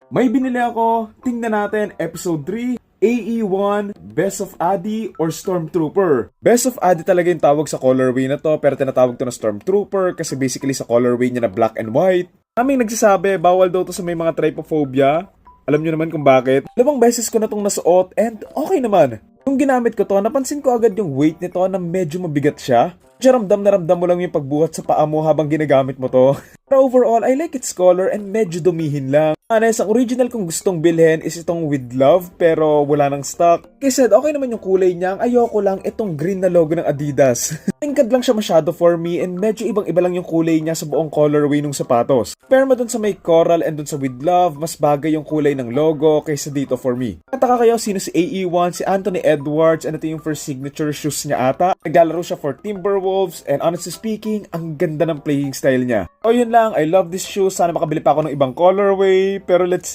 May binili ako, tingnan natin, episode 3, AE1, Best of Addy or Stormtrooper. Best of Addy talaga yung tawag sa colorway na to, pero tinatawag to na Stormtrooper kasi basically sa colorway niya na black and white. Kaming nagsasabi, bawal daw to sa may mga trypophobia. Alam nyo naman kung bakit. 2 beses ko na tong nasuot and okay naman. Nung ginamit ko to, napansin ko agad yung weight nito na medyo mabigat siya. Ramdam na ramdam mo lang yung pagbuhat sa paa mo habang ginagamit mo to. Pero overall, I like its color and medyo dumihin lang. Honest, ang original kong gustong bilhin is itong With Love pero wala nang stock. Kaya said, okay naman yung kulay niya. Ang ayoko lang itong green na logo ng Adidas. Tingkad lang siya masyado for me and medyo ibang-iba lang yung kulay niya sa buong colorway ng sapatos. Pero dun sa may coral and dun sa With Love, mas bagay yung kulay ng logo kaysa dito for me. Nataka kayo sino si AE1, si Anthony Edwards, and ito yung first signature shoes niya ata. Naglalaro siya for Timberwolves and honestly speaking, ang ganda ng playing style niya. O yun lang, I love this shoes. Sana makabili pa ako ng ibang colorway. Pero let's see.